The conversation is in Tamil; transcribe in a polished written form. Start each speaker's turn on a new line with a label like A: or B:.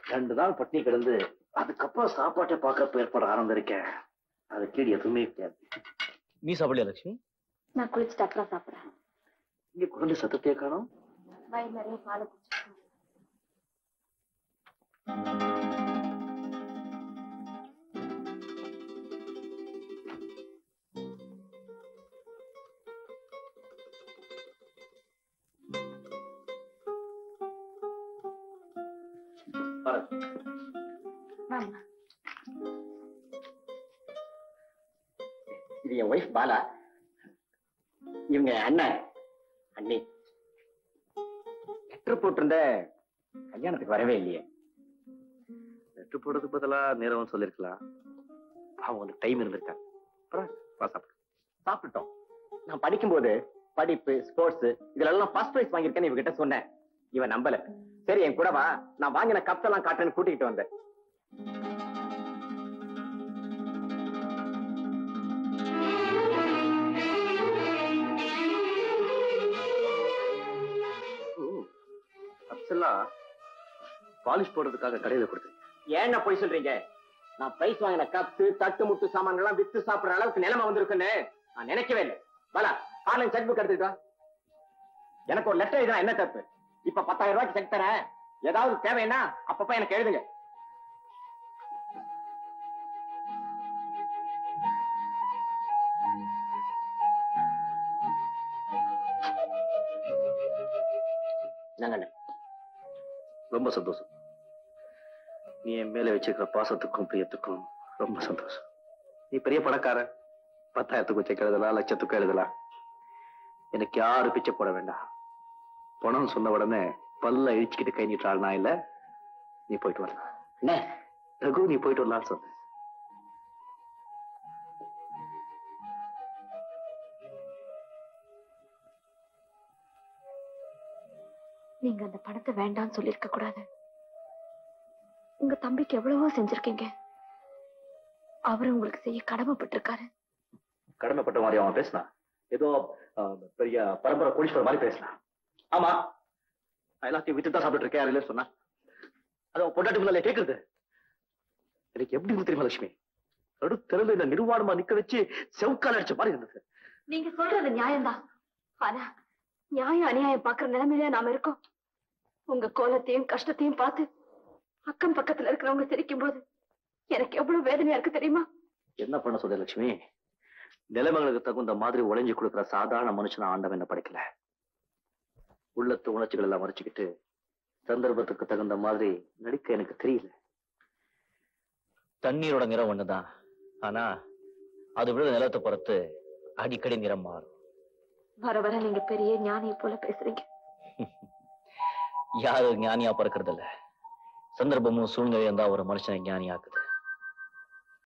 A: 2 நாள் பட்டினி கிடந்து அதுக்கப்புறம் சாப்பாட்டை பார்க்க ஏற்பட ஆரம்பிச்சிருக்கேன். அது கேடு எதுவுமே கிடையாது. நீ சாப்பிடலையா லட்சுமி?
B: நான் குளிச்சுட்டு அப்புறம் சாப்பிடுறேன்.
A: இங்க குழந்தை சத்தத்தையே காணோம்.
B: வயிறு நிறைய பால் குடிச்சிருக்கேன்.
C: இது என் ஒய்ஃப் பாலா, இவங்க அண்ணன் அண்ணி. லெட்டர் போட்டிருந்த கல்யாணத்துக்கு வரவே இல்லையே.
A: லெட்டர் போடுறதுக்கு பதிலா நேரம் சொல்லிருக்கலாம். அவங்களுக்கு டைம் இருந்திருக்காங்க.
C: சாப்பிட்டோம். நான் படிக்கும்போது படிப்பு, ஸ்போர்ட்ஸ் இதெல்லாம் ஃபர்ஸ்ட் பிரைஸ் வாங்கியிருக்கேன்னு இவகிட்ட சொன்னேன். இவன் நம்பல. சரி என் கூட வா, நான் வாங்கின கப்ஸ் எல்லாம் காட்டுன்னு கூட்டிக்கிட்டு வந்தேன்.
A: கப்ஸ் எல்லாம் பாலிஷ் போடுறதுக்காக கடையில கொடுத்தேன்.
C: ஏன்னா போய் சொல்றீங்க? நான் பிரைஸ் வாங்கின கப்ஸ், தட்டு முட்டு சாமான்கள்லாம் வித்து சாப்பிடுற அளவுக்கு நிலைமை வந்திருக்குன்னு நான் நினைக்கவே இல்லை. பாலா, ஆன்லைன் செக் புக் எடுத்துக்கிட்டா. எனக்கு ஒரு லெட்டர் எழுதினா என்ன தப்பு? இப்ப 10,000 ரூபாய்க்கு செக் தரேன். ஏதாவது தேவைன்னா அப்பப்ப எனக்கு எழுதுங்க.
A: ரொம்ப சந்தோஷம். நீ என் மேல வச்சிருக்கிற பாசத்துக்கும் பிரியத்துக்கும் ரொம்ப சந்தோஷம். நீ பெரிய பணக்கார, 10,000க்கு செக் எழுதலாம், லட்சத்துக்கு எழுதலாம். எனக்கு யாரும் பிச்சை போட வேண்டாம். பணம் சொன்ன உடனே பல்ல இழிச்சுக்கிட்டு கை நீட்டாள்னா இல்ல. நீ போயிட்டு வரலாம்.
C: என்ன
A: ரகு, நீ போயிட்டு வரலான்னு சொன்ன.
B: நீங்க அந்த பணத்தை வேண்டாம்னு சொல்லிருக்க கூடாது. உங்க தம்பிக்கு எவ்வளவோ செஞ்சிருக்கீங்க. அவரு உங்களுக்கு செய்ய கடமைப்பட்டிருக்காரு.
A: கடமைப்பட்ட மாதிரி அவன் பேசினான். ஏதோ பெரிய பரம்பரை கோடீஸ்வரர் மாதிரி பேசினான். ஆமா, எல்லாத்தையும் வித்து தான் சாப்பிட்டு இருக்கேன். யாரும் சொன்னா அது பொண்டாட்டி முதல்ல கேட்கறது எனக்கு எப்படி தெரியுமா லட்சுமி? நடுத்தெருல இந்த நிர்வாணமா நிக்க வச்சு செவுக்கால அடிச்ச மாதிரி இருந்தது.
B: நீங்க சொல்றது நியாயம்தான். ஆனா நியாயம் அநியாயம் பாக்குற நிலைமையில நாம இருக்கோம். உங்க கோலத்தையும் கஷ்டத்தையும் பார்த்து அக்கம் பக்கத்துல இருக்கிறவங்க சிரிக்கும் போது எனக்கு எவ்வளவு வேதனையா இருக்கு தெரியுமா?
A: என்ன பண்ண சொல்ற லட்சுமி? நிலைமைகளுக்கு தகுந்த மாதிரி உழைஞ்சு கொடுக்கிற சாதாரண மனுஷன ஆண்டவன் என்ன படைக்கல. உள்ளத்து உணர்ச்சிகள் எல்லாம் மறைச்சுக்கிட்டு சந்தர்ப்பத்துக்கு தகுந்த மாதிரி நடிக்க எனக்கு தெரியல. தண்ணீரோட நிறம் ஒண்ணுதான், ஆனா அது விழுத நிலத்தை பொறுத்து அடிக்கடி நிறம் மாறும்.
B: வர வர நீங்க பெரிய ஞானியை போல பேசுறீங்க.
A: யாரு ஞானியா பிறக்கிறது இல்ல, சந்தர்ப்பமும் சூழ்நிலையும் தான் ஒரு மனுஷனை ஞானியாக்குது.